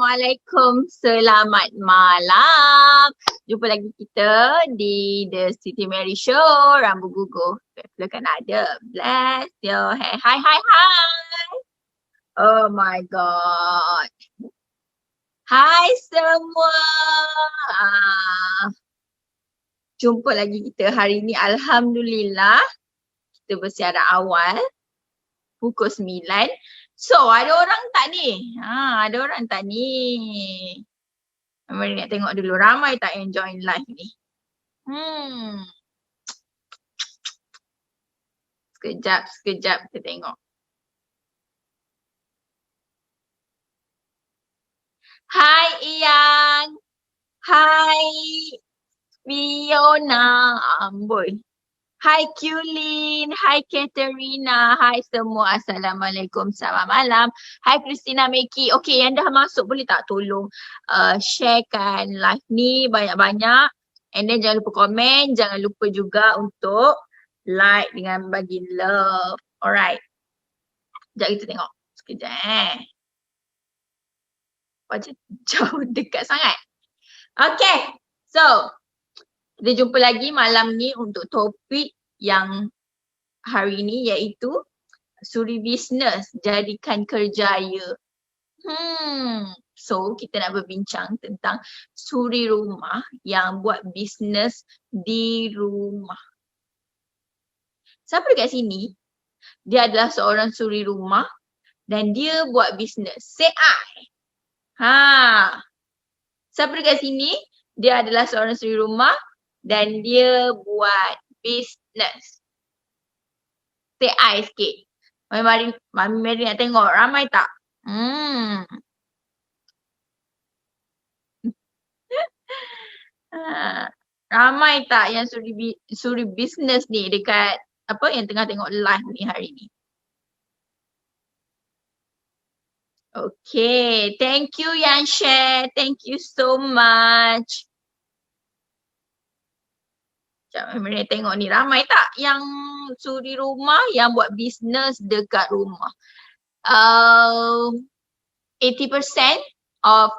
Assalamualaikum, selamat malam. Jumpa lagi kita di The Siti Mary Show, Rambu Guguh. Silakan ada. Bless your hair. Hai. Oh my God. Hai semua. Jumpa lagi kita hari ni. Alhamdulillah. Kita bersiaran awal. Pukul 9. So, ada orang tak ni? Ada orang tak ni? Mari nak tengok dulu. Ramai tak yang join live ni? Sekejap kita tengok. Hai Iyang. Hai Fiona. Amboi. Hai Kulin, hai Katerina, hai semua. Assalamualaikum, selamat malam. Hai Christina Meki. Okay, yang dah masuk boleh tak tolong sharekan live ni banyak-banyak. And then jangan lupa komen, jangan lupa juga untuk like dengan bagi love. Alright. Sekejap kita tengok. Sekejap Macam jauh dekat sangat. Okay, so kita jumpa lagi malam ni untuk topik yang hari ni iaitu suri bisnes jadikan kerjaya. So kita nak berbincang tentang suri rumah yang buat bisnes di rumah. Siapa dekat sini? Dia adalah seorang suri rumah dan dia buat bisnes. Say I. Siapa dekat sini? Dia adalah seorang suri rumah dan dia buat bisnes. Say I sikit. Mami Mary nak tengok ramai tak? Ramai tak yang suri bisnes ni dekat apa yang tengah tengok live ni hari ni? Okay, thank you yang share. Thank you so much. Macam mana tengok ni ramai tak yang suri rumah yang buat bisnes dekat rumah. 80% of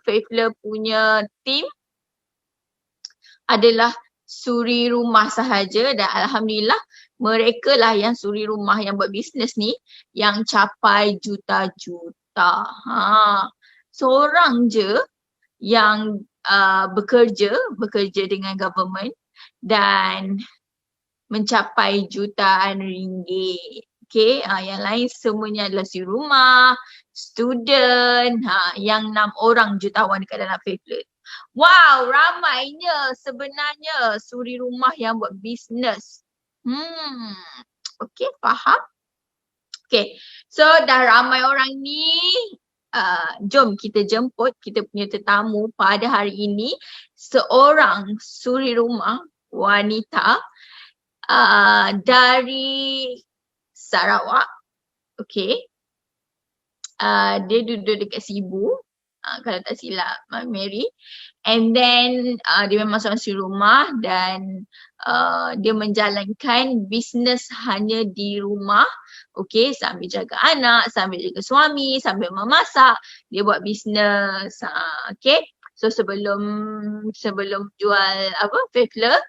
Faithler punya team adalah suri rumah sahaja dan Alhamdulillah mereka lah yang suri rumah yang buat bisnes ni yang capai juta-juta. Seorang je yang bekerja dengan government dan mencapai jutaan ringgit. Okay, yang lain semuanya adalah suri rumah, student, yang 6 orang jutawan dekat dalam Faithler. Wow, ramainya sebenarnya suri rumah yang buat bisnes. Okay, faham? Okay, so dah ramai orang ni. Jom kita jemput kita punya tetamu pada hari ini. Seorang suri rumah wanita dari Sarawak. Okay. Dia duduk dekat Sibu. Kalau tak silap Mary. And then dia memang seorang suri rumah dan dia menjalankan bisnes hanya di rumah. Okay, sambil jaga anak, sambil jaga suami, sambil memasak, dia buat bisnes. Okay, so sebelum jual Faithler,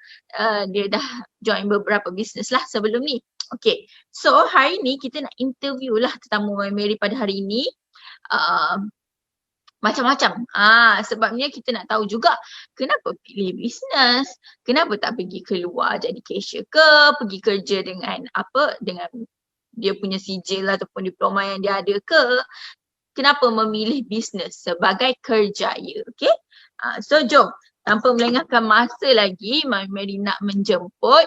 dia dah join beberapa bisnes lah sebelum ni. Okay, so hari ni kita nak interview lah tetamu Mary pada hari ini. Macam-macam. Sebabnya kita nak tahu juga kenapa pilih bisnes, kenapa tak pergi keluar jadi cashier ke, pergi kerja dengan dengan dia punya sijil ataupun diploma yang dia ada ke. Kenapa memilih bisnes sebagai kerjaya. Okay. So jom, tanpa melengahkan masa lagi, Mary nak menjemput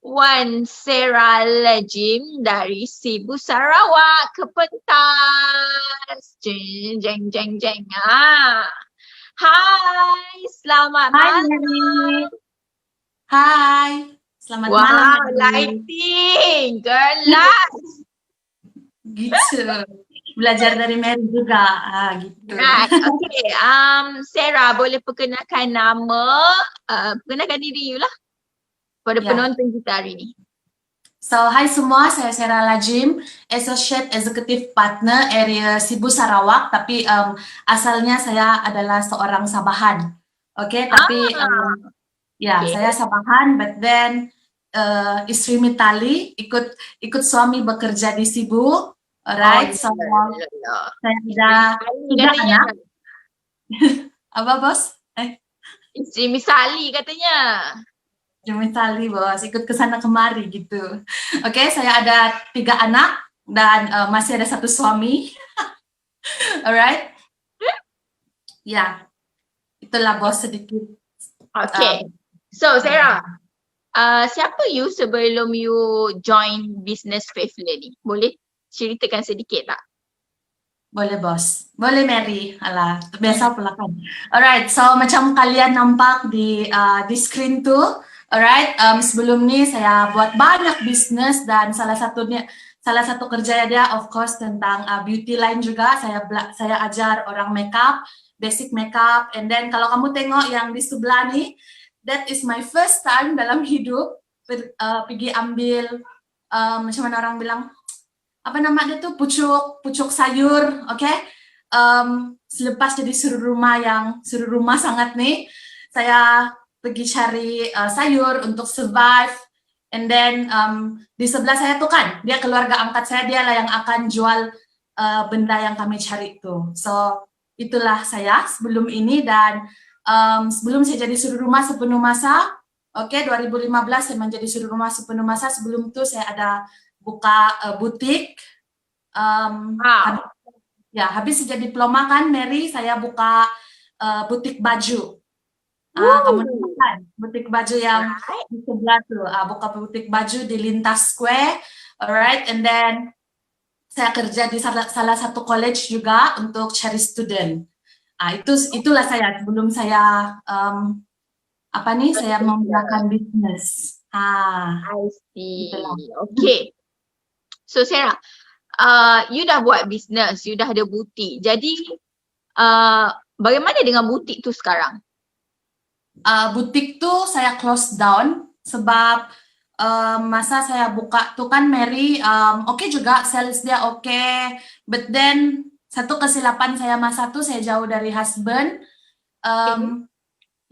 Wan Sarah Lejim dari Sibu Sarawak ke pentas. Jeng. Hai, selamat malam. Hai, selamat malam. Wow, lighting, gelas. Gitu. Belajar dari Mary juga, gitu. Okay, Sarah boleh perkenalkan nama, perkenalkan diri you lah pada penonton kita hari ni. So, hai semua, saya Sarah Lajim, Associate Executive Partner Area Sibu Sarawak, tapi asalnya saya adalah seorang Sabahan. Oke, tapi ya Okay. saya Sabahan, but then istri Mitali ikut suami bekerja di Sibu, alright. So, saya ada 3 anak. Apa bos? Isteri Misali katanya. Mitali bos, ikut ke sana kemari gitu. Oke, saya ada 3 anak dan masih ada 1 suami. Alright. Ya, itulah bos sedikit. Okay. So Sarah, siapa you sebelum you join business Faithful ni? Boleh ceritakan sedikit tak? Boleh bos, boleh Mary. Alah, biasa pula kan. Alright, so macam kalian nampak di screen tuh, alright. Sebelum ni saya buat banyak bisnis dan salah satu kerja dia of course tentang beauty line juga. Saya ajar orang makeup, basic makeup, and then kalau kamu tengok yang di sebelah ni, that is my first time dalam hidup pergi ambil macam mana orang bilang, apa nama dia tuh, pucuk sayur, oke? Selepas jadi suruh rumah sangat nih, saya pergi cari sayur untuk survive, and then di sebelah saya tuh kan, dia keluarga angkat saya, dia lah yang akan jual benda yang kami cari itu. So itulah saya sebelum ini, dan sebelum saya jadi suruh rumah sepenuh masa, oke, 2015 saya menjadi suruh rumah sepenuh masa. Sebelum itu saya ada buka butik. Habis sejak diploma kan Mary, saya buka butik baju. Kamu tahu kan butik baju yang di sebelah tuh, buka butik baju di Lintas Square, alright. And then saya kerja di salah satu college juga untuk cari student. Itulah saya sebelum saya saya memulakan bisnis. I see. Okay. So Sarah, you dah buat bisnes, you dah ada butik. Jadi bagaimana dengan butik tu sekarang? Butik tu saya close down sebab masa saya buka tu kan Mary, oke juga, sales dia oke, but then satu kesilapan saya masa tu, saya jauh dari husband.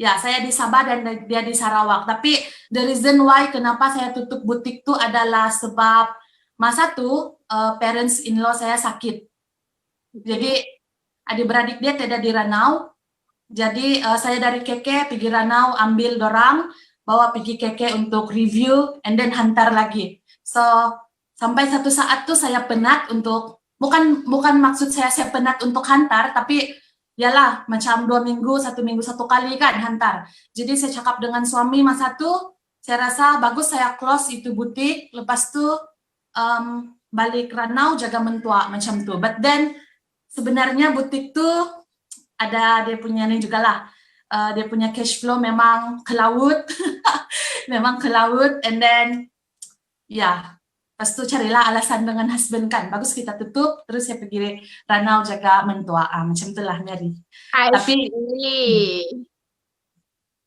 Ya, saya di Sabah dan dia di Sarawak. Tapi the reason why kenapa saya tutup butik tu adalah sebab masa tu parents in law saya sakit. Jadi adik-beradik dia tidak di Ranau. Jadi saya dari Keke pergi Ranau, ambil dorang, bawa pergi Keke untuk review, and then hantar lagi. So sampai satu saat tuh saya penat untuk, bukan maksud saya penat untuk hantar, tapi yalah macam 2 minggu, 1 minggu 1 kali kan hantar. Jadi saya cakap dengan suami masa tu, saya rasa bagus saya close itu butik, lepas tu balik Ranau jaga mentua macam tu. But then sebenarnya butik tu ada dia punya ni juga lah, dia punya cash flow memang ke laut, memang ke laut, and then lepas tu carilah alasan dengan husband kan, bagus kita tutup, terus saya pergi Ranau jaga mentua, macam itulah Mary. Tapi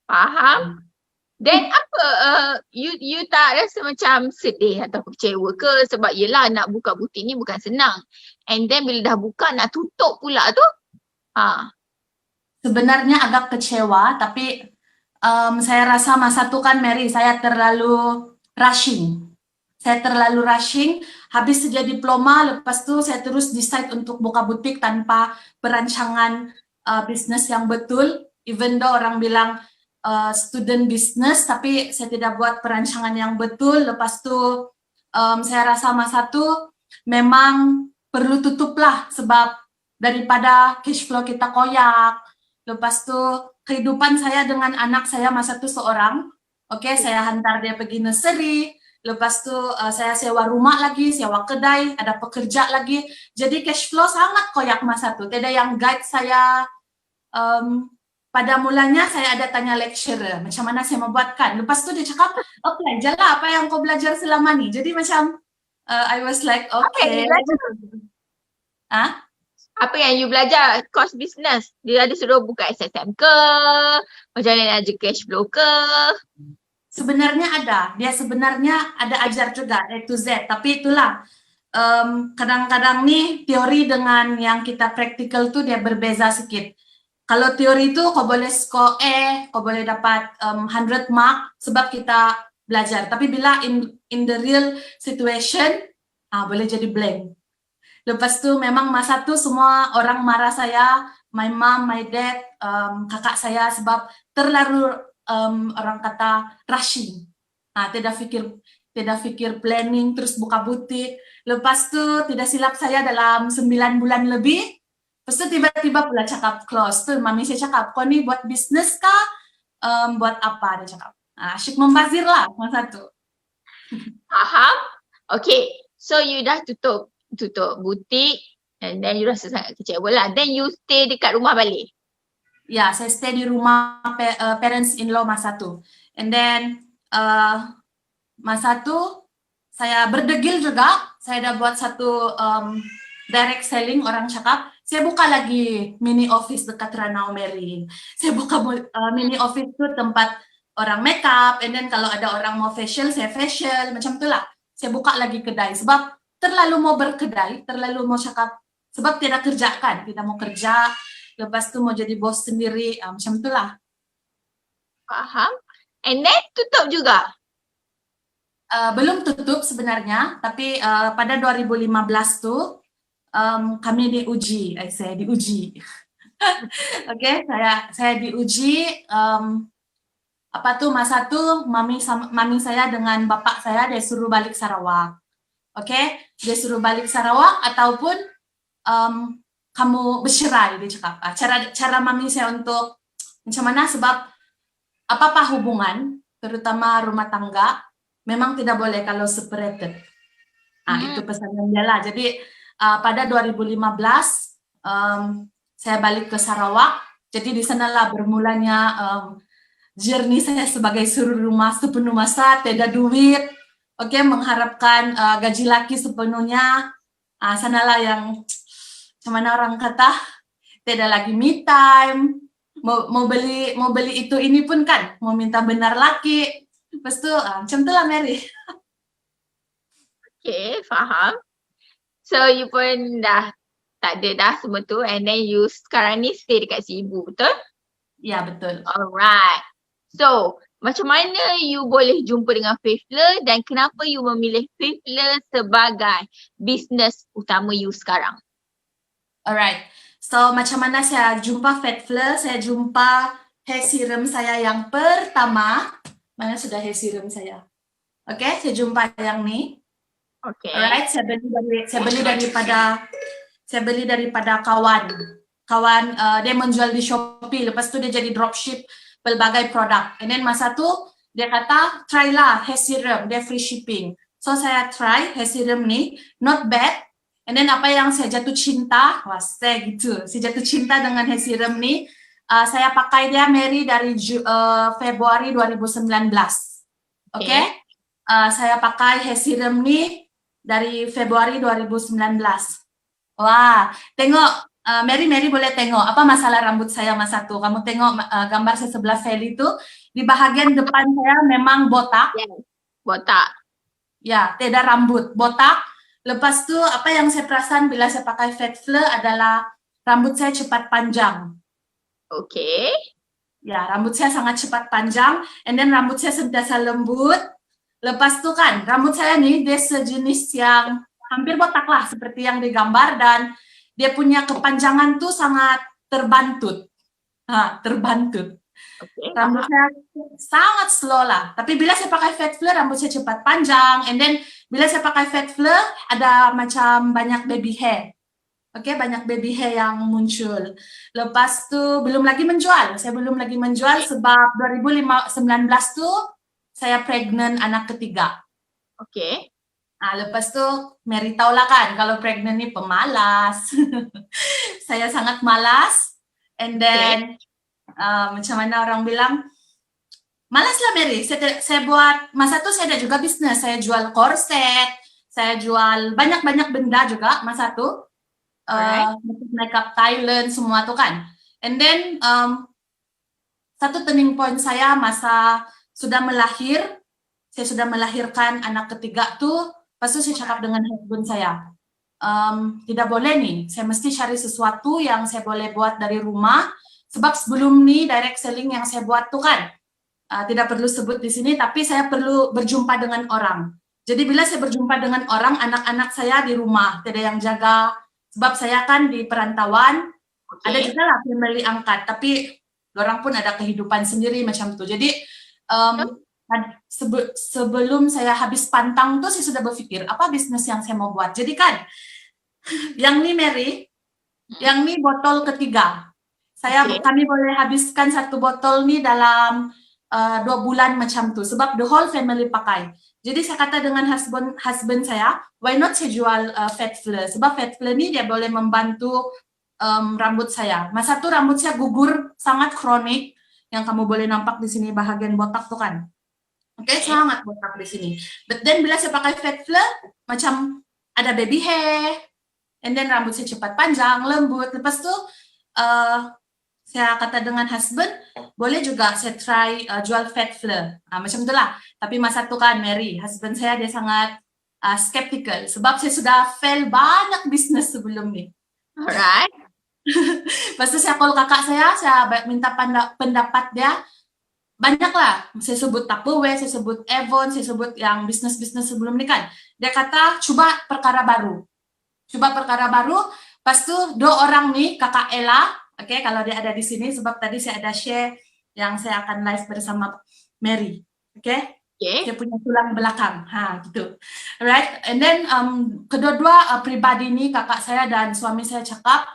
faham. Then apa, you tak rasa macam sedih atau kecewa ke? Sebab yelah nak buka butik ni bukan senang. And then bila dah buka nak tutup pula tu. Sebenarnya agak kecewa, tapi saya rasa masa tu kan Mary, saya terlalu rushing. Habis sejak diploma, lepas tu saya terus decide untuk buka butik tanpa perancangan bisnis yang betul. Even though orang bilang student business, tapi saya tidak buat perancangan yang betul. Lepas tu saya rasa masa tu memang perlu tutup lah, sebab daripada cash flow kita koyak. Lepas tu kehidupan saya dengan anak saya masa tu seorang, saya hantar dia pergi nursery. Lepas tu saya sewa rumah lagi, sewa kedai, ada pekerja lagi. Jadi cash flow sangat koyak masa tu. Tidak yang guide saya. Pada mulanya saya ada tanya lecturer, macam mana saya membuatkan. Lepas tu dia cakap, apply je lah apa yang kau belajar selama ni. Jadi macam, I was like, okay. Apa yang you belajar? Course business. Dia ada suruh buka SSM ke? Macam mana aja cash flow ke? sebenarnya ada. Dia sebenarnya ada ajar juga A to Z. Tapi itulah kadang-kadang nih teori dengan yang kita praktikal tuh dia berbeza sedikit. Kalau teori itu kau boleh score kau boleh dapat 100 mark sebab kita belajar. Tapi bila in the real situation, boleh jadi blank. Lepas tu memang masa tu semua orang marah saya, my mom, my dad, kakak saya sebab terlalu orang kata rushing. Tidak fikir planning terus buka butik. Lepas tu tidak silap saya dalam 9 bulan lebih. Lepas tu tiba-tiba pula cakap close. Tu mami saya cakap, kau ni buat bisnes kah? Buat apa? Dia cakap. Asyik membazir lah masa tu. Faham? Okay. So you dah tutup butik and then you rasa sangat kecewa lah. Then you stay dekat rumah balik. Ya, saya stay di rumah parents in law masa tu. And then masa tu saya berdegil juga. Saya dah buat satu direct selling, orang cakap. Saya buka lagi mini office dekat Ranau Mary. Saya buka mini office tu tempat orang makeup. And then kalau ada orang mau facial, saya facial. Macam itulah. Saya buka lagi kedai. Sebab terlalu mau berkedai, terlalu mau cakap. Sebab tidak kerjakan. Tidak mau kerja. Lepas tu mau jadi bos sendiri. Macam itulah. Faham? And then tutup juga. Belum tutup sebenarnya, tapi pada 2015 tu kami diuji, saya diuji. Oke, saya diuji. Apa tuh masa tuh mami saya dengan bapak saya dia suruh balik Sarawak. Oke, dia suruh balik Sarawak ataupun kamu bercerai, dia cakap. Cara mami saya untuk macam mana sebab apa-apa hubungan, terutama rumah tangga, memang tidak boleh kalau separated. Itu pesan dia lah. Jadi pada 2015 saya balik ke Sarawak. Jadi di sanalah bermulanya journey saya sebagai suruh rumah sepenuh masa, tidak duit, mengharapkan gaji laki sepenuhnya. Sanalah yang macam mana orang kata, tidak lagi me time, mau beli itu ini pun kan, mau minta benar laki. Lepas tu macam tu lah Mary. Okay, faham. So you pun dah tak ada dah semua tu and then you sekarang ni stay dekat si ibu, betul? Ya, betul. Alright. So, macam mana you boleh jumpa dengan Faithful dan kenapa you memilih Faithful sebagai bisnes utama you sekarang? Alright. So, macam mana saya jumpa Faithful? Saya jumpa hair serum saya yang pertama. Mana sudah hair serum saya? Saya jumpa yang ni. Alright, saya beli daripada kawan dia menjual di Shopee, lepas tu dia jadi dropship berbagai produk. And then masa tu dia kata try lah hair serum, dia free shipping. So saya try hair serum ni, not bad. And then apa yang saya jatuh cinta, saya jatuh cinta dengan hair serum ni. Saya pakai dia Mary dari Februari 2019. Saya pakai hair serum ni dari Februari 2019. Wah, tengok Mary boleh tengok apa masalah rambut saya masa tu. Kamu tengok gambar saya sebelah Feli itu, di bahagian depan saya memang botak. Botak. Ya, tidak rambut, botak. Lepas tu apa yang saya perasan bila saya pakai Faithful adalah rambut saya cepat panjang. Ya, rambut saya sangat cepat panjang, and then rambut saya sentiasa lembut. Lepas tu kan, rambut saya nih dia sejenis yang hampir botak lah seperti yang digambar dan dia punya kepanjangan tuh sangat terbantut. Terbantut. Rambut saya sangat slow lah. Tapi bila saya pakai Faithful, rambut saya cepat panjang. And then bila saya pakai Faithful, ada macam banyak baby hair. Banyak baby hair yang muncul. Lepas tu belum lagi menjual. Saya belum lagi menjual sebab 2019 tuh saya pregnant anak ketiga. Lepas tu Mary tahu lah kan kalau pregnant ni pemalas. Saya sangat malas. And then macam mana orang bilang, malas lah Mary. Saya buat masa tu saya ada juga bisnes. Saya jual korset, saya jual banyak-banyak benda juga masa tu. Makeup Thailand semua tu kan. And then satu turning point saya masa sudah melahirkan anak ketiga tuh, pas itu saya cakap dengan husband saya, tidak boleh nih, saya mesti cari sesuatu yang saya boleh buat dari rumah, sebab sebelum nih direct selling yang saya buat tuh kan, tidak perlu sebut di sini, tapi saya perlu berjumpa dengan orang. Jadi bila saya berjumpa dengan orang, anak-anak saya di rumah, tidak yang jaga, sebab saya kan di perantauan, ada juga lah family angkat, tapi orang pun ada kehidupan sendiri macam itu. Jadi sebelum saya habis pantang tuh saya sudah berpikir apa bisnis yang saya mau buat. Jadi kan, yang ini Mary, yang ini botol ketiga. Kami boleh habiskan satu botol nih dalam 2 bulan macam tuh, sebab the whole family pakai. Jadi saya kata dengan husband saya, why not saya jual fat flare, sebab fat flare ini dia boleh membantu rambut saya. Masa tuh rambut saya gugur sangat kronik, yang kamu boleh nampak di sini bahagian botak tuh kan. Oke, sangat botak di sini. But then bila saya pakai fat flare, macam ada baby hair, and then rambut saya cepat panjang, lembut. Lepas tuh saya kata dengan husband, boleh juga saya try jual fat flare. Macam itulah. Tapi masa itu kan Mary, husband saya dia sangat skeptical. Sebab saya sudah fail banyak bisnis sebelum ini. Alright. Pas itu saya call kakak saya minta pendapat dia. Banyak lah. Saya sebut Tupperware, saya sebut Avon, saya sebut yang bisnis-bisnis sebelum ini kan. Dia kata, coba perkara baru. Pas itu 2 orang nih, kakak Ella, oke, kalau dia ada di sini, sebab tadi saya ada share yang saya akan live bersama Mary, oke? Dia punya tulang belakang, gitu. Alright, and then kedua-dua pribadi ini, kakak saya dan suami saya cakap,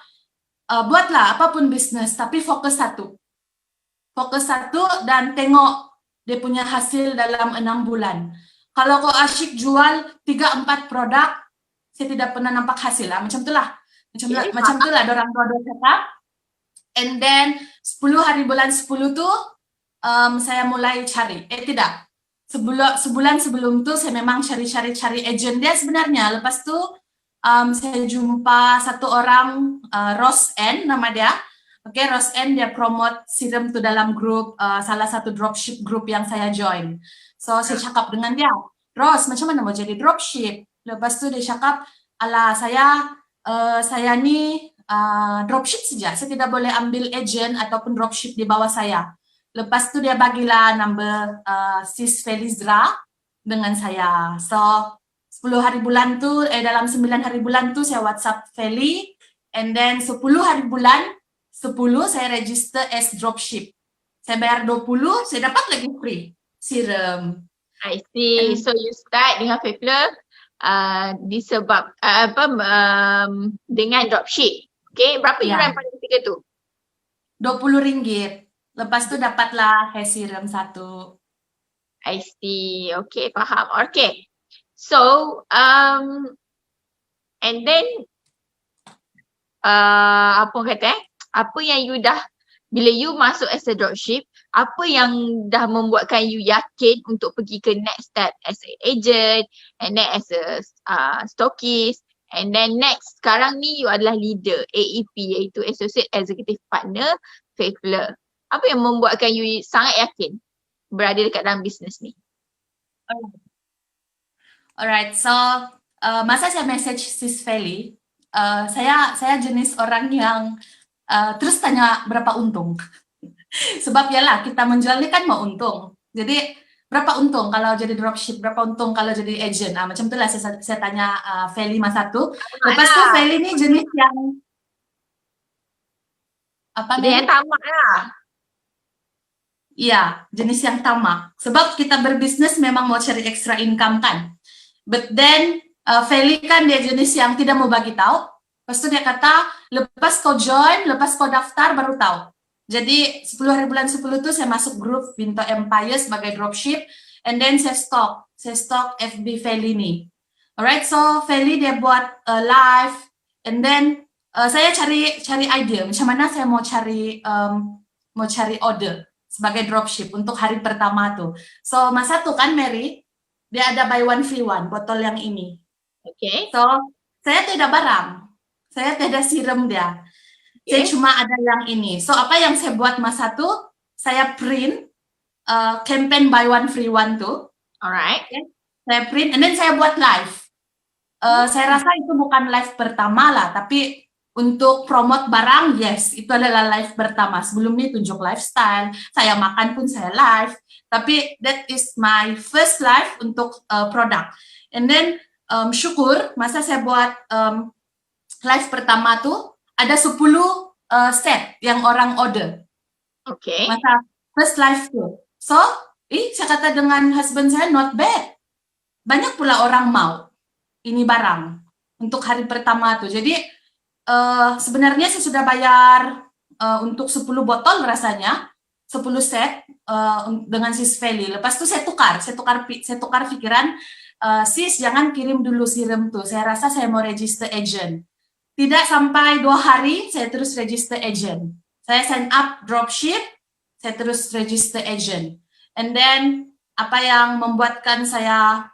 buatlah apapun bisnis, tapi fokus satu dan tengok dia punya hasil dalam 6 bulan. Kalau kau asyik jual 3-4 produk, saya tidak pernah nampak hasil lah, macam itulah. Macam itulah dorang dua cakap. And then 10 hari bulan 10 tuh saya mulai cari. Tidak. Sebulan sebelum tuh saya memang cari agent dia sebenarnya. Lepas tuh saya jumpa satu orang, Rose N nama dia. Oke, Rose N dia promote serum tuh dalam grup, salah satu dropship grup yang saya join. So saya cakap dengan dia, Rose macam mana mau jadi dropship? Lepas tuh dia cakap, ala saya nih dropship saja, saya tidak boleh ambil agent ataupun dropship di bawah saya. Lepas itu dia bagilah number Sis Felizra dengan saya. So 10 hari bulan tuh, dalam 9 hari bulan tuh saya WhatsApp Feli, and then 10 hari bulan 10 saya register as dropship. Saya bayar 20, saya dapat lagi free serum. I see. So you start dengan Fafler disebab dengan dropship. Okay, berapa yuran pada ketika tu? RM20. Lepas tu dapatlah hair serum 1. I see. Okay, faham. Okay. So, and then apa kata apa yang you dah, bila you masuk as a dropship, apa yang dah membuatkan you yakin untuk pergi ke next step as a agent, and then as a stockist, and then next sekarang ni you adalah leader AEP, iaitu Associate Executive Partner Fafler. Apa yang membuatkan you sangat yakin berada dekat dalam bisnes ni? Alright, so masa saya message Sis Feli, saya jenis orang yang terus tanya berapa untung. Sebab yalah kita menjual ini kan mau untung. Jadi berapa untung kalau jadi dropship, berapa untung kalau jadi agent. Macam itulah saya tanya Feli masa itu. Lepas itu Feli ini jenis yang apa? Dia yang tamak lah. Iya, jenis yang tamak. Sebab kita berbisnis memang mau cari extra income kan. But then Feli kan dia jenis yang tidak mau bagi tahu. Lepas itu dia kata, lepas kau join, lepas kau daftar baru tahu. Jadi 10 hari bulan 10 itu saya masuk grup Binto Empire sebagai dropship, and then saya stok FB Feli ini. Alright, so Feli dia buat live, and then saya cari idea macam mana saya mau cari order sebagai dropship untuk hari pertama tuh. So masa tuh kan Mary, dia ada buy one free one botol yang ini. Okay. So saya tidak barang. Saya tidak siram dia. Saya cuma ada yang ini. So apa yang saya buat masa itu, saya print campaign buy one free one tuh. Alright. Okay. Saya print, and then saya buat live. Saya rasa itu bukan live pertama lah, tapi untuk promote barang, yes, itu adalah live pertama. Sebelumnya tunjuk lifestyle, saya makan pun saya live. Tapi that is my first live untuk produk. And then syukur, masa saya buat live pertama tuh, ada 10 set yang orang order. Okay. Masa first live tuh. So, saya kata dengan husband saya, not bad. Banyak pula orang mau ini barang untuk hari pertama tuh. Jadi sebenarnya saya sudah bayar untuk 10 botol rasanya, 10 set dengan sis Feli. Lepas itu saya tukar pikiran, sis jangan kirim dulu serum tuh. Saya rasa saya mau register agent. Tidak sampai 2 hari saya terus register agent. Saya sign up dropship, saya terus register agent. And then apa yang membuatkan saya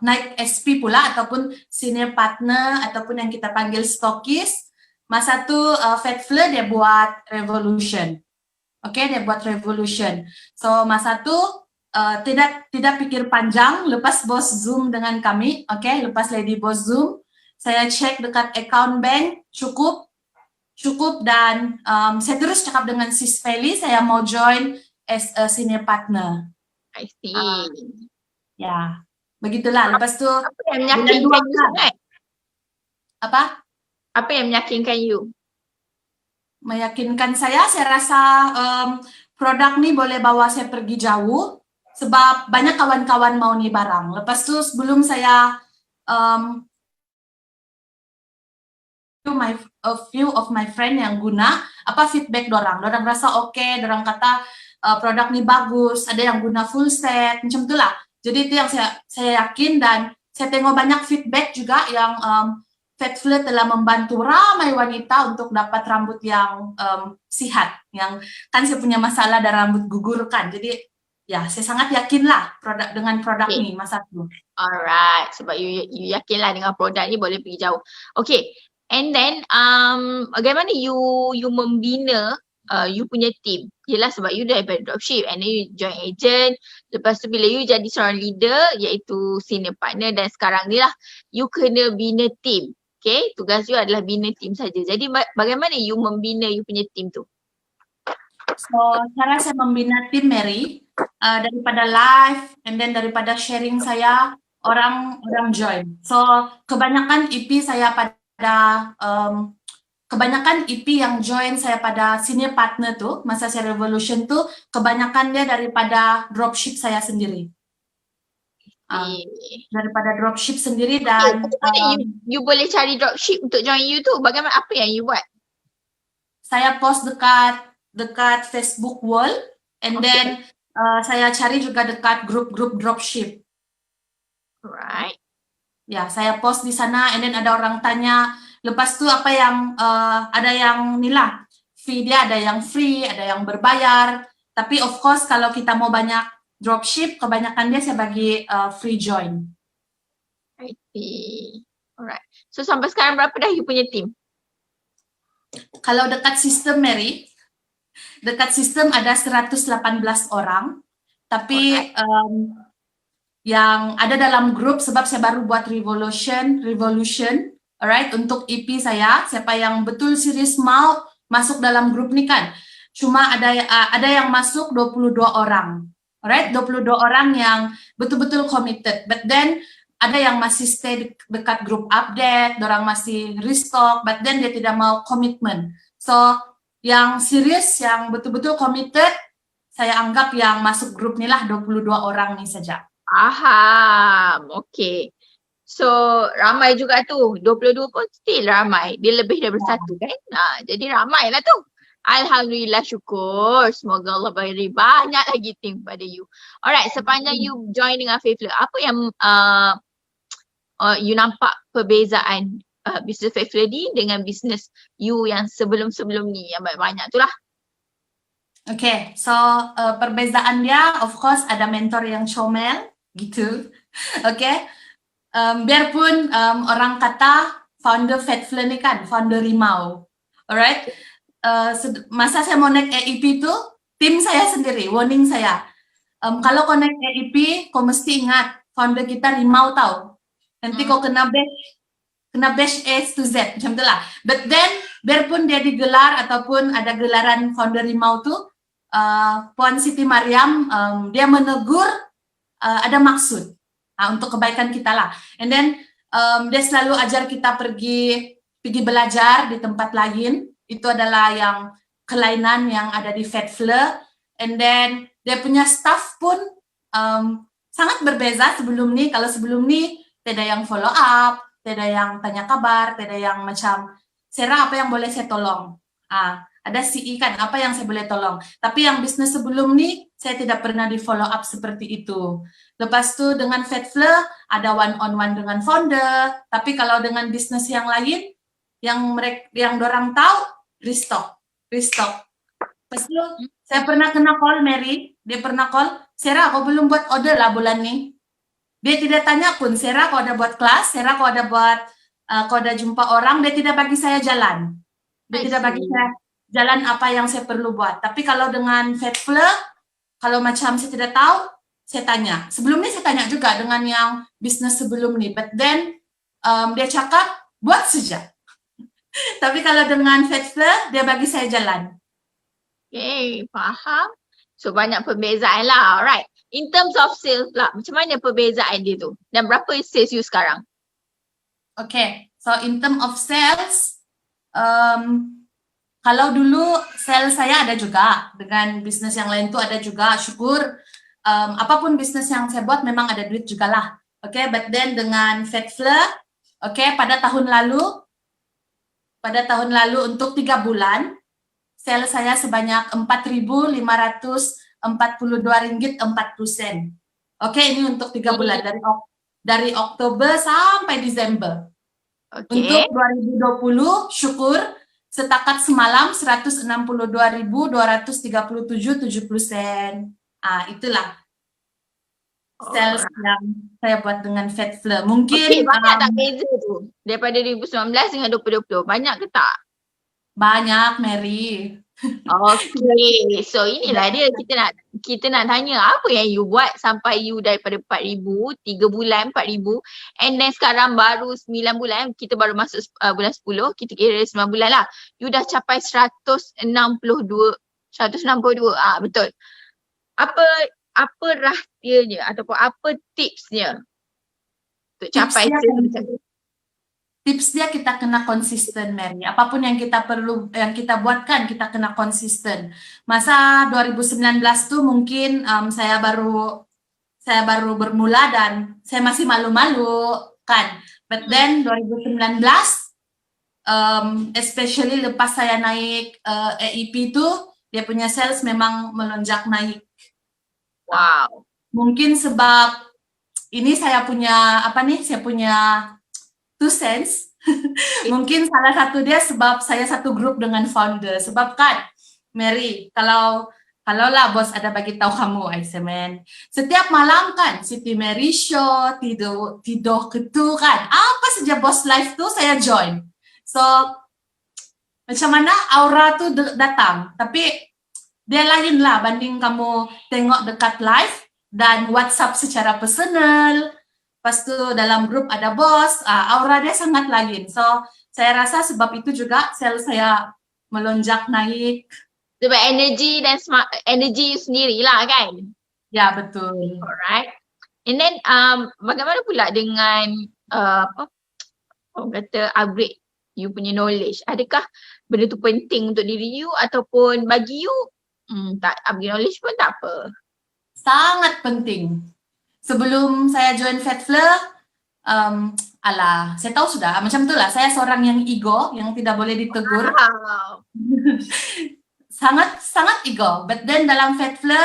naik SP pula ataupun senior partner ataupun yang kita panggil stokis, masa tuh Fatfler dia buat revolution. Oke, dia buat revolution. So masa tuh tidak pikir panjang, lepas bos Zoom dengan kami, oke, lepas lady bos Zoom, saya cek dekat account bank, cukup dan saya terus cakap dengan sis Feli, saya mau join as a senior partner. I see. Ya. Begitulah, lepas tu apa yang meyakinkan you sangat? Apa yang meyakinkan you? Meyakinkan saya rasa produk ni boleh bawa saya pergi jauh sebab banyak kawan-kawan mau ni barang. Lepas tu sebelum saya a few of my friend yang guna, apa feedback dorang rasa okay, dorang kata produk ni bagus, ada yang guna full set, macam itulah. Jadi itu yang saya yakin, dan saya tengok banyak feedback juga yang Fatfler telah membantu ramai wanita untuk dapat rambut yang sihat. Yang kan saya punya masalah dan rambut gugur kan. Jadi ya saya sangat yakinlah dengan produk ini masa itu. Alright, sebab you yakinlah dengan produk ni boleh pergi jauh. Okay, and then bagaimana you membina you punya team? Yelah sebab you daripada dropship and then you join agent. Lepas tu bila you jadi seorang leader iaitu senior partner dan sekarang ni lah you kena bina team. Okay, tugas you adalah bina team saja. Jadi bagaimana you membina you punya team tu? So cara saya membina tim Mary daripada live and then daripada sharing saya orang join. So kebanyakan EP saya pada kebanyakan EP yang join saya pada senior partner tuh, masa saya revolution tuh, kebanyakan dia daripada dropship saya sendiri. Daripada dropship sendiri dan you boleh cari dropship untuk join you tu, bagaimana, apa yang you buat? Saya post dekat Facebook wall and then saya cari juga dekat grup-grup dropship. Right. Ya, saya post di sana and then ada orang tanya. Lepas tu apa yang ada yang inilah fee dia, ada yang free, ada yang berbayar. Tapi of course kalau kita mau banyak dropship, kebanyakan dia saya bagi free join. I see. Alright. So sampai sekarang berapa dah you punya team? Kalau dekat sistem Mary, dekat sistem ada 118 orang. Tapi yang ada dalam grup sebab saya baru buat revolution. Alright, untuk EP saya, siapa yang betul serius mau masuk dalam grup ni kan, cuma ada yang masuk 22 orang. Alright, 22 orang yang betul-betul committed. But then ada yang masih stay dekat grup update, orang masih restock, but then dia tidak mau komitmen. So yang serius, yang betul-betul committed, saya anggap yang masuk grup ni lah 22 orang ni saja. Okay. So ramai juga tu, 22 pun still ramai, dia lebih daripada satu kan, jadi ramai lah tu. Alhamdulillah, syukur, semoga Allah beri banyak lagi team pada you. Alright, sepanjang you join dengan Fatfler, apa yang you nampak perbezaan bisnes Fatfler ni dengan bisnes you yang sebelum-sebelum ni yang banyak tu lah? Okay, so perbezaan dia of course ada mentor yang comel gitu. Okay. Biarpun orang kata founder Fatfler ni kan, founder Rimau. Alright. Masa saya mau naik AEP tu, tim saya sendiri, warning saya. Kalau kau naik EIP, kau mesti ingat founder kita Rimau tahu. Nanti kau kena batch A to Z macam itulah. But then biarpun dia digelar ataupun ada gelaran founder Rimau tuh, Puan Siti Mariam dia menegur ada maksud untuk kebaikan kita lah. And then dia selalu ajar kita pergi belajar di tempat lain. Itu adalah yang kelainan yang ada di Fedfle. And then dia punya staff pun sangat berbeza sebelum ni. Kalau sebelum ni tidak yang follow up, tidak yang tanya kabar, tidak yang macam Sarah apa yang boleh saya tolong. Ada CE kan, apa yang saya boleh tolong. Tapi yang bisnis sebelum ni, saya tidak pernah di follow up seperti itu. Lepas tu dengan Fedfle, ada one-on-one dengan founder. Tapi kalau dengan bisnis yang lain, yang dorang tahu, restock. Lepas tu, saya pernah kena call Mary, dia pernah call, Sarah, kau belum buat order lah bulan ni. Dia tidak tanya pun, Sarah, kau ada buat kelas, Sarah, kau ada buat, kau ada jumpa orang, dia tidak bagi saya jalan. Dia tidak bagi saya jalan apa yang saya perlu buat. Tapi kalau dengan Fedfle, kalau macam saya tidak tahu, saya tanya. Sebelum ni saya tanya juga dengan yang bisnis sebelum ni. But then, dia cakap, buat saja. Tapi kalau dengan Fedfle, dia bagi saya jalan. Okay, faham. So banyak perbezaan lah, alright. In terms of sales lah, macam mana perbezaan dia tu? Dan berapa sales you sekarang? Okay, so in terms of sales, kalau dulu sales saya ada juga, dengan bisnis yang lain tuh ada juga, syukur. Apapun bisnis yang saya buat memang ada duit juga lah. Okay, but then dengan Fedfle, okay, pada tahun lalu untuk 3 bulan, sales saya sebanyak Rp4.542.40. Okay, ini untuk 3 bulan, dari Oktober sampai Desember. Okay. Untuk 2020, syukur, setakat semalam 162.237.70 sen. Itulah sales yang saya buat dengan Fedfle. Mungkin banyak tak beza tu daripada 2019 dengan 2020? Banyak ke tak? Banyak, Mary. Okay, so inilah dia kita nak tanya apa yang you buat sampai you daripada 4,000, 3 bulan 4,000, and then sekarang baru 9 bulan, kita baru masuk bulan 10, kita kira 9 bulan lah, you dah capai 162, betul. Apa rahsianya ataupun apa tipsnya untuk capai tips dia kita kena konsisten, Mary. Apapun yang kita buatkan, kita kena konsisten. Masa 2019 tuh mungkin saya baru bermula dan saya masih malu-malu kan. But then 2019, especially lepas saya naik EIP tuh, dia punya sales memang melonjak naik. Wow. Mungkin sebab ini saya punya 2 cents. Mungkin salah satu dia sebab saya satu grup dengan founder. Sebab kan, Mary, kalau lah bos ada bagi tahu kamu, Aisemen. Setiap malam kan, Siti Mary Show, tidur ketu kan. Apa saja bos live tuh saya join. So, macam mana aura tuh datang. Tapi dia lain lah banding kamu tengok dekat live dan WhatsApp secara personal. Pas tu dalam grup ada bos, aura dia sangat lain. So, saya rasa sebab itu juga sales saya melonjak naik. Sebab energy dan energy you sendiri lah kan? Ya, betul. Alright. And then, bagaimana pula dengan orang kata upgrade you punya knowledge? Adakah benda tu penting untuk diri you ataupun bagi you tak upgrade knowledge pun tak apa? Sangat penting. Sebelum saya join Fedfle, saya tahu sudah, macam itulah, saya seorang yang ego, yang tidak boleh ditegur. Wow. sangat ego. But then dalam Fedfle,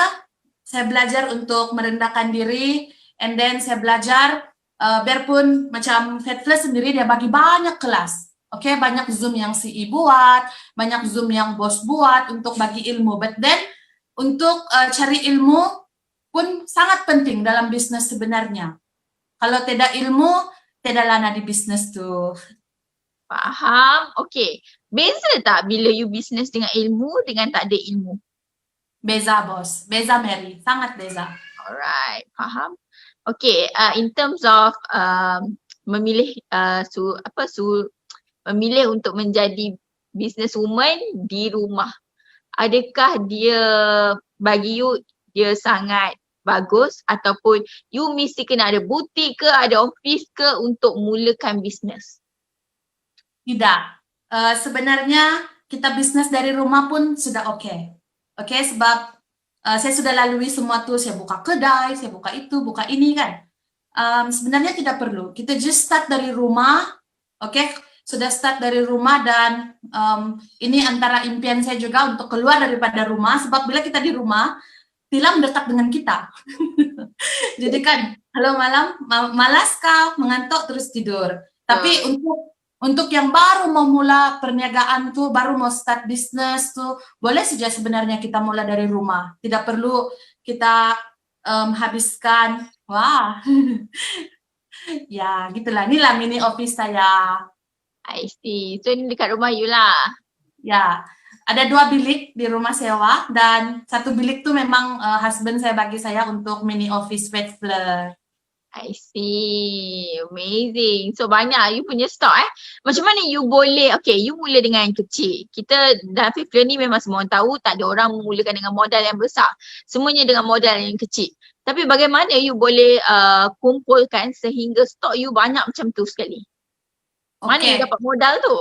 saya belajar untuk merendahkan diri, and then saya belajar, biarpun macam Fedfle sendiri dia bagi banyak kelas. Okay, banyak Zoom yang CE buat, banyak Zoom yang bos buat untuk bagi ilmu. But then, untuk cari ilmu, pun sangat penting dalam bisnis sebenarnya. Kalau tidak ilmu, tidak lana di bisnis tu. Faham? Okay. Beza tak bila you bisnes dengan ilmu dengan tak ada ilmu? Beza bos, beza Mary, sangat beza. Alright, faham. Okay, in terms of memilih memilih untuk menjadi businesswoman di rumah. Adakah dia bagi you dia sangat bagus ataupun you mesti kena ada butik ke, ada office ke untuk mulakan bisnes? Tidak. Sebenarnya kita bisnis dari rumah pun sudah oke. Oke, sebab saya sudah lalui semua tuh, saya buka kedai, saya buka itu, buka ini kan. Sebenarnya tidak perlu. Kita just start dari rumah, oke? Sudah start dari rumah dan ini antara impian saya juga untuk keluar daripada rumah, sebab bila kita di rumah, tilam dekat dengan kita. Jadi kan, halo malam, malas kah, mengantuk terus tidur. Tapi untuk yang baru mau mulai perniagaan tuh, baru mau start bisnis tuh, boleh saja sebenarnya kita mulai dari rumah. Tidak perlu kita habiskan, wah, ya gitulah. Inilah mini office saya. I see. So ni dekat rumah you lah. Ya, ada 2 bilik di rumah sewa dan 1 bilik tuh memang husband saya bagi saya untuk mini office pet floor. I see. Amazing. So banyak you punya stock Macam mana you boleh, okay you mula dengan yang kecil. Kita dalam Fifler ni memang semua orang tahu tak ada orang memulakan dengan modal yang besar. Semuanya dengan modal yang kecil. Tapi bagaimana you boleh kumpulkan sehingga stok you banyak macam tu sekali? Mana you dapat modal tu?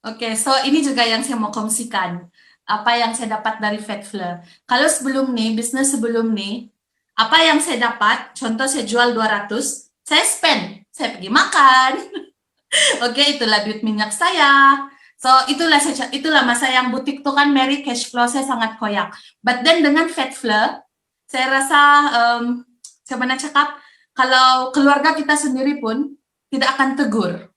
Oke, so ini juga yang saya mau kongsikan. Apa yang saya dapat dari Fatfler. Kalau sebelum nih, bisnis sebelum nih, apa yang saya dapat, contoh saya jual 200, saya spend, saya pergi makan. Oke, itulah duit minyak saya. So, itulah masa yang butik tuh kan Mary cash flow saya sangat koyak. But then dengan Fatfler, saya rasa, saya pernah cakap, kalau keluarga kita sendiri pun tidak akan tegur.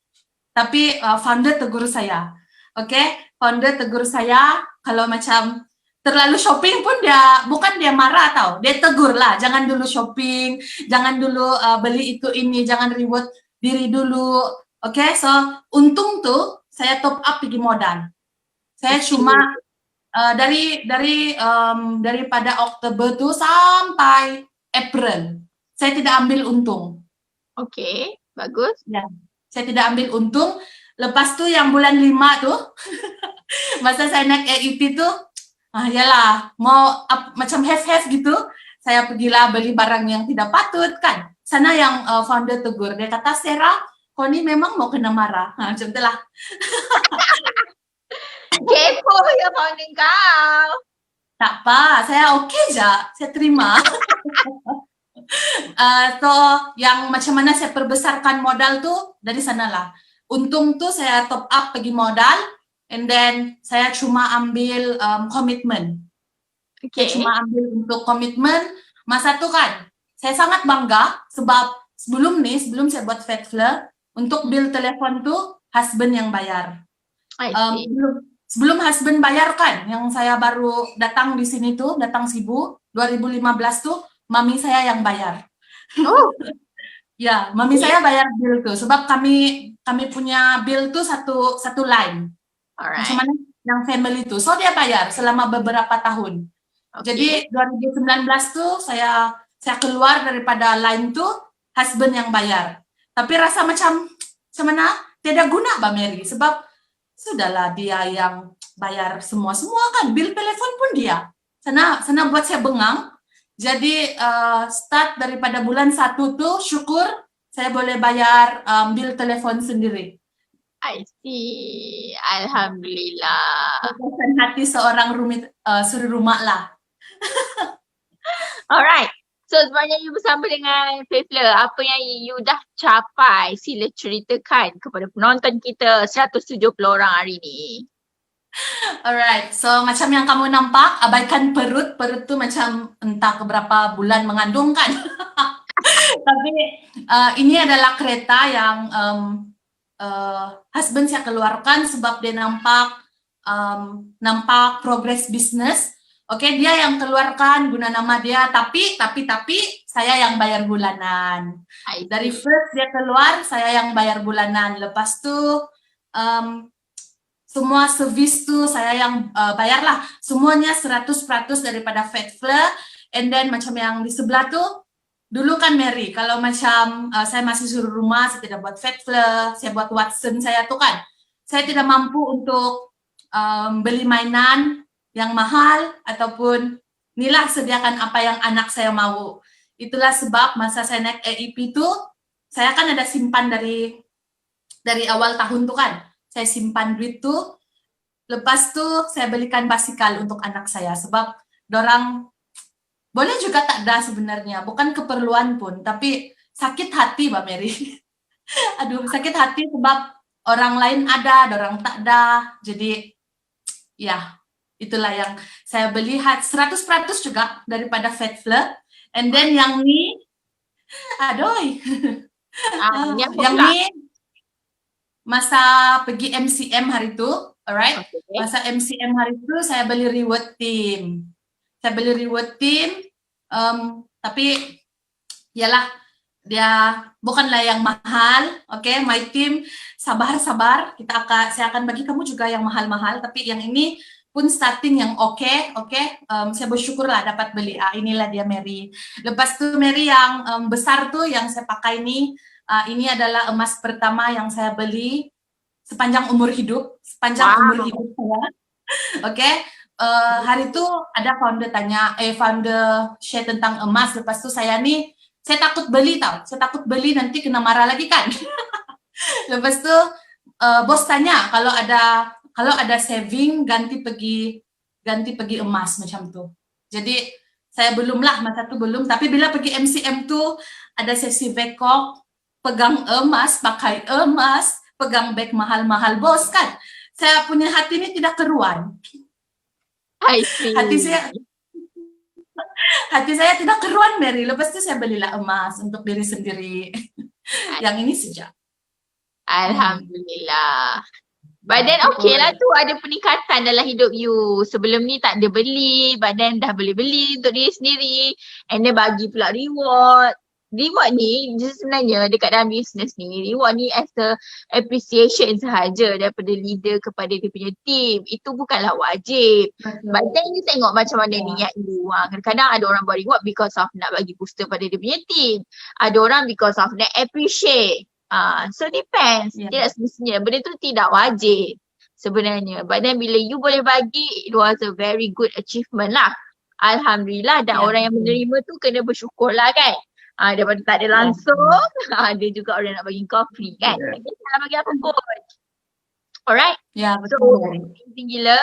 Tapi founder tegur saya. Oke, founder tegur saya kalau macam terlalu shopping pun bukan dia marah tau, dia tegur lah, jangan dulu shopping, jangan dulu beli itu ini, jangan reward diri dulu. Oke, so untung tuh saya top up pergi modal. Saya cuma daripada Oktober tuh sampai April, saya tidak ambil untung. Oke, bagus. Ya. Saya tidak ambil untung. Lepas tuh yang bulan 5 tuh, masa saya naik AET tuh, yalah, mau macam have gitu, saya pergilah beli barang yang tidak patut kan. Sana yang founder tegur, dia kata, Sarah, kau ni memang mau kena marah. Macam itulah. Kepo ya founder kau. Tak apa, saya oke aja, saya terima. So yang macam mana saya perbesarkan modal tuh dari sanalah. Untung tuh saya top up pergi modal, and then saya cuma ambil komitmen. Saya cuma ambil untuk komitmen. Masa tuh kan, saya sangat bangga sebab sebelum saya buat Fatfler, untuk bill telepon tuh husband yang bayar. Sebelum husband bayar kan, yang saya baru datang di sini tuh, datang Sibu 2015 tuh, mami saya yang bayar. Oh. Ya, mami saya bayar bill tuh, sebab kami punya bill tuh satu line. Alright. Macam mana yang family tuh, so dia bayar selama beberapa tahun. Jadi 2019 tuh saya keluar daripada line tuh husband yang bayar. Tapi rasa macam mana tidak guna Mbak Mary, sebab sudahlah dia yang bayar semua kan, bill telepon pun dia. Sana buat saya bengang. Jadi start daripada bulan 1 tuh syukur saya boleh bayar bill telepon sendiri. I see. Alhamdulillah. Kepuasan hati seorang suri rumah lah. Alright. So sebenarnya you bersama dengan Fatfler, apa yang you dah capai? Sila ceritakan kepada penonton kita 170 orang hari ni. Alright, so macam yang kamu nampak, abaikan perut tuh macam entah keberapa bulan mengandung kan. Tapi ini adalah kereta yang husband saya keluarkan sebab dia nampak progress bisnis. Oke, dia yang keluarkan guna nama dia, tapi saya yang bayar bulanan. Dari first dia keluar, saya yang bayar bulanan. Lepas tuh semua servis tuh saya yang bayar lah. Semuanya 100% daripada Fat Flare. And then macam yang di sebelah tuh, dulu kan Mary, kalau macam saya masih suruh rumah, saya tidak buat Fat Flare, saya buat Watson saya tuh kan. Saya tidak mampu untuk beli mainan yang mahal, ataupun inilah sediakan apa yang anak saya mau. Itulah sebab masa saya naik AEP tuh, saya kan ada simpan dari awal tahun tuh kan. Saya simpan duit tuh, lepas tuh saya belikan basikal untuk anak saya sebab dorang boleh juga tak ada sebenarnya, bukan keperluan pun, tapi sakit hati Mbak Mary. Aduh, sakit hati sebab orang lain ada, dorang tak ada. Jadi ya, itulah yang saya beli 100% juga daripada Fat Flare. And then yang ni, aduh, Yang yang pula. ni masa pergi MCM hari itu, alright? Okay. Masa MCM hari itu saya beli reward team. Saya beli reward team, tapi yalah dia bukanlah yang mahal, oke? Okay? My team sabar, saya akan bagi kamu juga yang mahal-mahal, tapi yang ini pun starting yang oke. Saya bersyukur lah dapat beli. Inilah dia Mary. Lepas tu Mary yang besar tuh yang saya pakai ini adalah emas pertama yang saya beli sepanjang umur hidup saya. Oke. Hari itu ada founder share tentang emas. Lepas tu saya takut beli nanti kena marah lagi kan. Lepas tu bos tanya kalau ada saving ganti pergi emas macam tu. Jadi saya masa tu belum, tapi bila pergi MCM tu ada sesi vekok, pegang emas, pakai emas, pegang beg mahal-mahal bos kan. Saya punya hati ini tidak keruan. I see. Hati saya tidak keruan Mary. Lepas itu saya belilah emas untuk diri sendiri. Yang ini sejak. Alhamdulillah. But then okay lah tu ada peningkatan dalam hidup you. Sebelum ni tak ada beli, but then dah boleh beli untuk diri sendiri. And then bagi pula reward. Reward ni sebenarnya dekat dalam business ni, reward ni as a appreciation sahaja daripada leader kepada dia punya team. Itu bukanlah wajib. But then you tengok macam mana niat you. Kadang-kadang ada orang buat reward because of nak bagi booster pada dia punya team. Ada orang because of nak appreciate. So depends. Tidak semestinya. Benda tu tidak wajib sebenarnya. But then bila you boleh bagi, it was a very good achievement lah. Alhamdulillah. Dan orang yang menerima tu kena bersyukur lah kan. Daripada tak ada langsung, ada juga orang nak bagi kau free kan. Salah bagi apa pun. Alright. Betul. So penting gila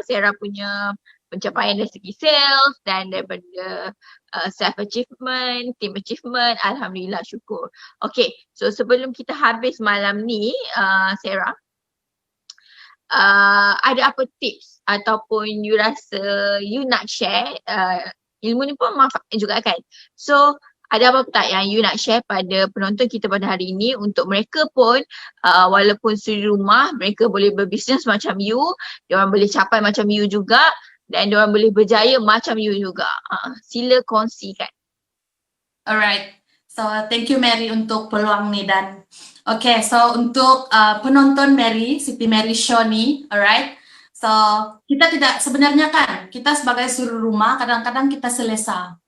Sarah punya pencapaian dari segi sales dan daripada self achievement, team achievement, alhamdulillah syukur. Okay, so sebelum kita habis malam ni Sarah, ada apa tips ataupun you rasa you nak share, ilmu ni pun manfaat juga kan. So ada apa tak yang you nak share pada penonton kita pada hari ini untuk mereka pun walaupun suri rumah mereka boleh berbisnes macam you, diorang boleh capai macam you juga dan diorang boleh berjaya macam you juga. Sila kongsikan. Alright. So thank you Mary untuk peluang ni dan okay, so untuk penonton Mary, Siti Mary Show ni, alright. So kita tidak sebenarnya kan, kita sebagai suri rumah kadang-kadang kita selesa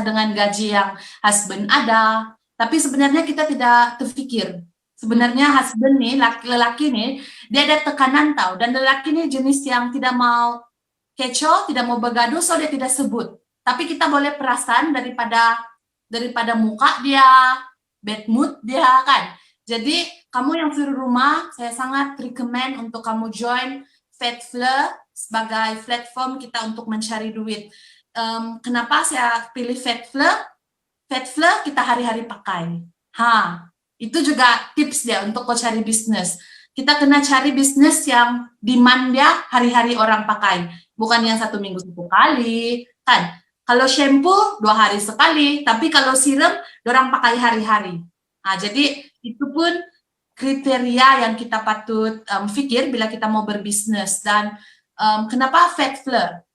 dengan gaji yang husband ada, tapi sebenarnya kita tidak terfikir. Sebenarnya husband nih, lelaki nih, dia ada tekanan tahu, dan lelaki nih jenis yang tidak mau kecoh, tidak mau bergaduh, so dia tidak sebut. Tapi kita boleh perasan daripada muka dia, bad mood dia kan. Jadi kamu yang suri rumah, saya sangat recommend untuk kamu join Fat Flare sebagai platform kita untuk mencari duit. Kenapa saya pilih Fat Flare? Fat Flare kita hari-hari pakai. Itu juga tips dia untuk kau cari bisnis. Kita kena cari bisnis yang demand dia hari-hari orang pakai. Bukan yang 1 minggu 1 kali, kan? Kalau shampoo 2 hari sekali, tapi kalau serum orang pakai hari-hari. Jadi itu pun kriteria yang kita patut fikir bila kita mau berbisnis. Dan kenapa Fat Flare?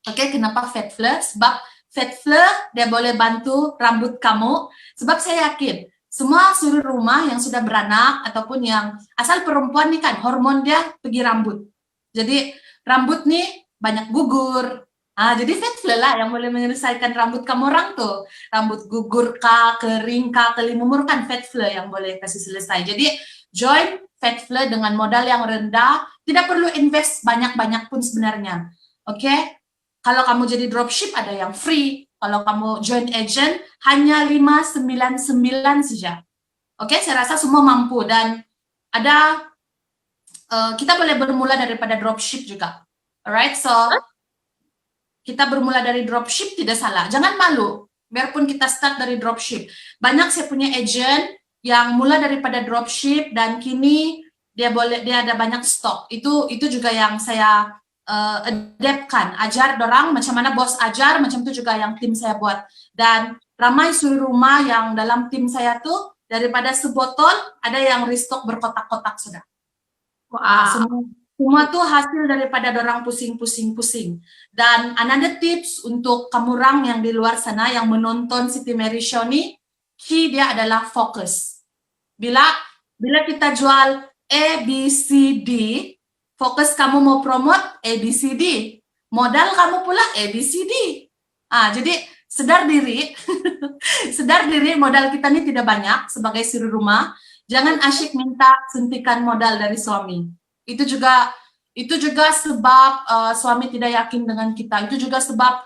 Kenapa Fat Flare? Sebab Fat Flare dia boleh bantu rambut kamu. Sebab saya yakin semua suri rumah yang sudah beranak ataupun yang asal perempuan nih kan hormon dia pergi rambut. Jadi rambut nih banyak gugur. Jadi fat flare lah yang boleh menyelesaikan rambut kamu orang tuh. Rambut gugur kah, kering kah, kelimumur kan fat flare yang boleh kasih selesai. Jadi join fat flare dengan modal yang rendah, tidak perlu invest banyak-banyak pun sebenarnya. Oke? Kalau kamu jadi dropship ada yang free. Kalau kamu join agent hanya 599 saja. Oke, saya rasa semua mampu dan ada kita boleh bermula daripada dropship juga. Alright, so kita bermula dari dropship tidak salah. Jangan malu, biarpun kita start dari dropship. Banyak saya punya agent yang mula daripada dropship dan kini dia ada banyak stok. Itu juga yang saya adaptkan, ajar dorang macam mana bos ajar, macam itu juga yang tim saya buat. Dan ramai suri rumah yang dalam tim saya tuh daripada sebotol ada yang restock berkotak-kotak sudah. Wow. Semua tuh hasil daripada dorang pusing. Dan another tips untuk kamu orang yang di luar sana yang menonton Siti Mary Show nih, key dia adalah fokus. Bila kita jual A, B, C, D, fokus kamu mau promote A, B, C, D. Modal kamu pula A, B, C, D. Jadi sadar diri, sadar diri modal kita ini tidak banyak sebagai suri rumah. Jangan asyik minta suntikan modal dari suami. Itu juga sebab suami tidak yakin dengan kita. Itu juga sebab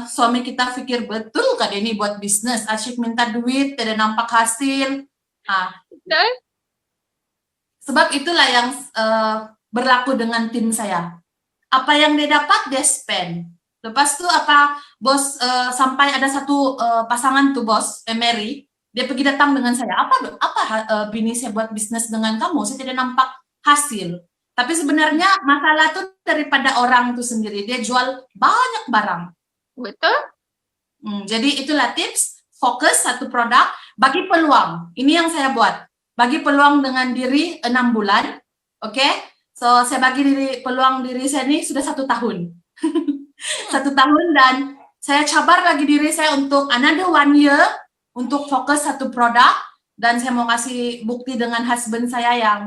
suami kita pikir betul kan ini buat bisnis. Asyik minta duit, tidak nampak hasil. Sebab itulah yang berlaku dengan tim saya. Apa yang dia dapat, dia spend. Lepas itu apa bos sampai ada satu pasangan tuh bos, Mary, dia pergi datang dengan saya. Apa bini saya buat bisnis dengan kamu? Saya tidak nampak hasil. Tapi sebenarnya masalah tuh daripada orang itu sendiri. Dia jual banyak barang. Betul. Jadi itulah tips. Fokus satu produk, bagi peluang. Ini yang saya buat. Bagi peluang dengan diri 6 bulan. Oke? So, saya bagi peluang diri saya ini sudah 1 tahun. 1 tahun dan saya cabar lagi diri saya untuk another 1 year untuk fokus satu produk dan saya mau kasih bukti dengan husband saya yang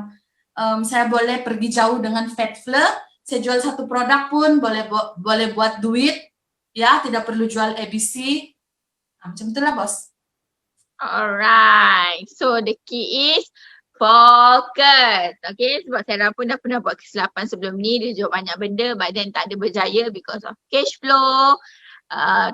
saya boleh pergi jauh dengan fat flare. Saya jual satu produk pun boleh buat duit, ya tidak perlu jual ABC. Macam itulah bos. Alright, so the key is focus. Okay, sebab saya pun dah pernah buat kesilapan sebelum ni, dia jual banyak benda but then tak ada berjaya because of cash flow,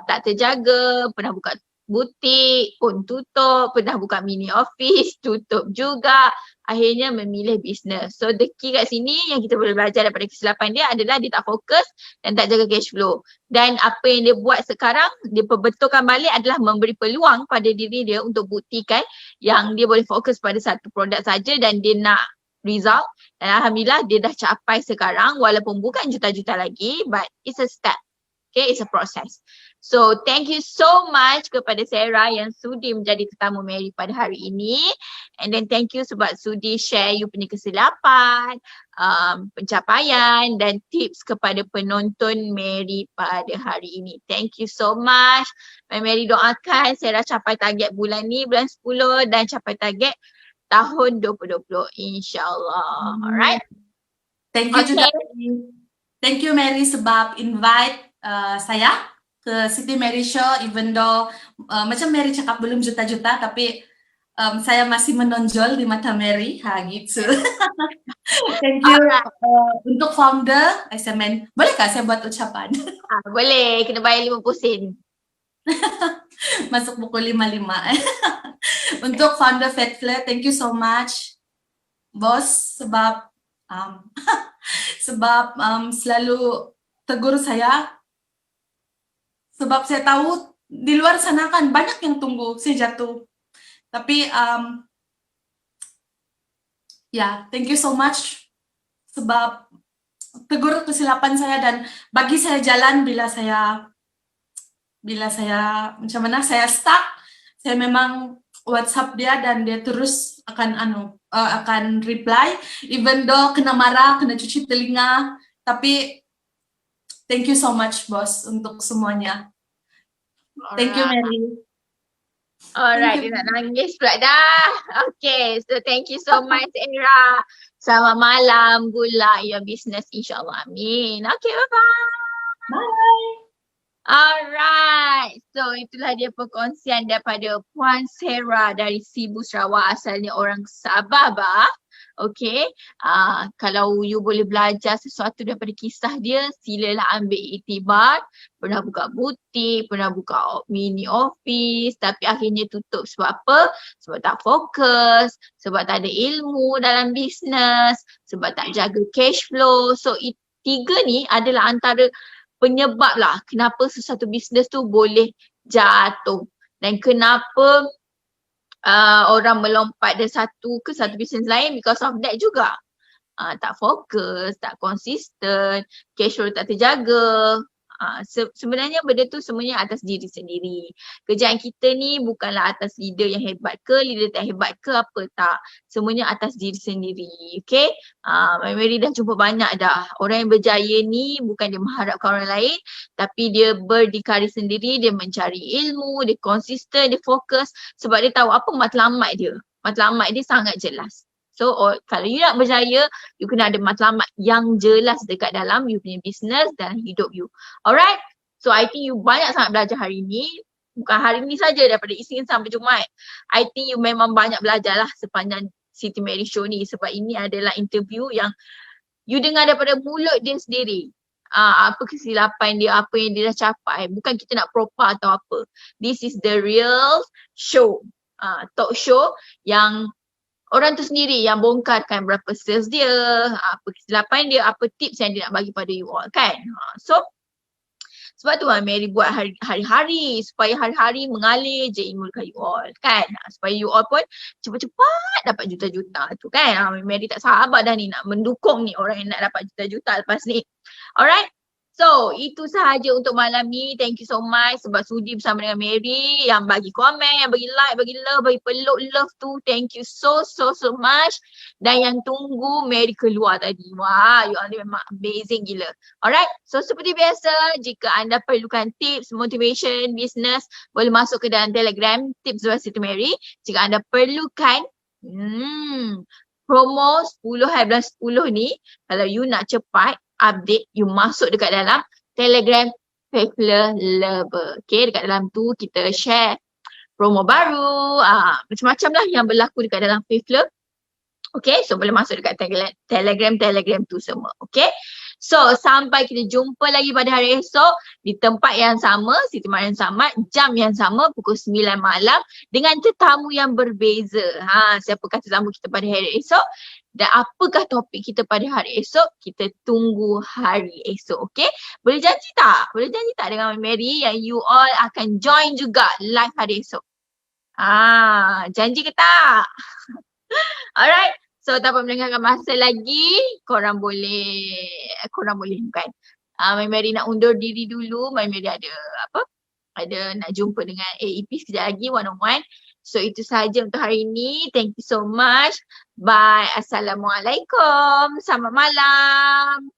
tak terjaga, pernah buka butik pun tutup, pernah buka mini office tutup juga, akhirnya memilih bisnes. So the key kat sini yang kita boleh belajar daripada kesilapan dia adalah dia tak fokus dan tak jaga cash flow. Dan apa yang dia buat sekarang, dia perbetulkan balik adalah memberi peluang pada diri dia untuk buktikan yang dia boleh fokus pada satu produk saja dan dia nak result. Dan Alhamdulillah dia dah capai sekarang walaupun bukan juta-juta lagi, but it's a step. Okay, it's a process. So, thank you so much kepada Sarah yang sudi menjadi tetamu Mary pada hari ini. And then thank you sebab sudi share you punya kesilapan, pencapaian dan tips kepada penonton Mary pada hari ini. Thank you so much. Mary doakan Sarah capai target bulan ni, bulan 10 dan capai target tahun 2020 insyaAllah. Alright? Thank you juga. Thank you Mary sebab invite saya ke Siti Mary Show even though macam Mary cakap belum juta-juta tapi saya masih menonjol di mata Mary, gitu. Thank you untuk founder SMN. Bolehkah saya buat ucapan? Boleh, kena bayar 50 sen. Masuk buku 55. Untuk founder Fat Flare, thank you so much, bos, sebab selalu tegur saya. Sebab saya tahu di luar sana kan banyak yang tunggu saya jatuh. Tapi ya, thank you so much sebab tegur kesilapan saya dan bagi saya jalan bila saya macam mana saya stuck, saya memang WhatsApp dia dan dia terus akan reply even though kena marah, kena cuci telinga, tapi thank you so much bos untuk semuanya. Thank you Mary. Thank Alright, you. dia nak nangis pula dah. Okay, so thank you so much Era. Selamat malam, good luck your business insyaAllah. Amin. Okay, bye-bye. Bye. Alright, so itulah dia perkongsian daripada Puan Sarah dari Sibu Sarawak, asalnya orang Sabah bah. Okay, kalau you boleh belajar sesuatu daripada kisah dia, silalah ambil iktibar. Pernah buka butik, pernah buka mini office, tapi akhirnya tutup sebab apa? Sebab tak fokus, sebab tak ada ilmu dalam bisnes, sebab tak jaga cash flow. So tiga ni adalah antara penyebab lah kenapa sesuatu bisnes tu boleh jatuh dan kenapa orang melompat dari satu ke satu bisnes lain because of that juga. Tak fokus, tak konsisten, cash flow tak terjaga. Sebenarnya benda tu semuanya atas diri sendiri. Kerjaan kita ni bukanlah atas leader yang hebat ke, leader tak hebat ke apa tak. Semuanya atas diri sendiri. Okay? Mary dah jumpa banyak dah. Orang yang berjaya ni bukan dia mengharapkan orang lain, tapi dia berdikari sendiri, dia mencari ilmu, dia konsisten, dia fokus sebab dia tahu apa matlamat dia. Matlamat dia sangat jelas. So kalau you nak berjaya, you kena ada matlamat yang jelas dekat dalam you punya business dan hidup you. Alright? So I think you banyak sangat belajar hari ni. Bukan hari ni saja, daripada Isnin sampai Jumaat. I think you memang banyak belajar lah sepanjang Siti Mary Show ni sebab ini adalah interview yang you dengar daripada mulut dia sendiri. Apa kesilapan dia, apa yang dia dah capai. Bukan kita nak propa atau apa. This is the real show. Talk show yang orang tu sendiri yang bongkarkan berapa sales dia, apa kesilapan dia, apa tips yang dia nak bagi pada you all kan. So sebab tu Mary buat hari-hari supaya hari-hari mengalir je ilmu dekat you all kan. Supaya you all pun cepat-cepat dapat juta-juta tu kan. Mary tak sabar dah ni nak mendukung ni orang yang nak dapat juta-juta lepas ni. Alright. So, itu sahaja untuk malam ni. Thank you so much sebab sudi bersama dengan Mary yang bagi komen, yang bagi like, bagi love, bagi peluk love tu. Thank you so much. Dan yang tunggu Mary keluar tadi. Wah, you all ni memang amazing gila. Alright, so seperti biasa, jika anda perlukan tips, motivation, business, boleh masuk ke dalam Telegram, tips by Siti Mary. Jika anda perlukan promo 10/10 ni, kalau you nak cepat update, you masuk dekat dalam Telegram Faithful Lover. Okay, dekat dalam tu kita share promo baru, macam-macam lah yang berlaku dekat dalam Faithful. Okay, so boleh masuk dekat Telegram tu semua. Okay, so sampai kita jumpa lagi pada hari esok di tempat yang sama, Siti Mariam Samad, jam yang sama pukul 9 malam dengan tetamu yang berbeza. Siapakah tetamu kita pada hari esok dan apakah topik kita pada hari esok? Kita tunggu hari esok. Okay, boleh janji tak? Boleh janji tak dengan Mary yang you all akan join juga live hari esok? Janji ke tak? Alright. So tanpa melengahkan masa lagi, korang boleh bukan. Mary nak undur diri dulu. Mary ada ada nak jumpa dengan AEP sekejap lagi one-on-one. So itu sahaja untuk hari ini. Thank you so much. Bye. Assalamualaikum. Selamat malam.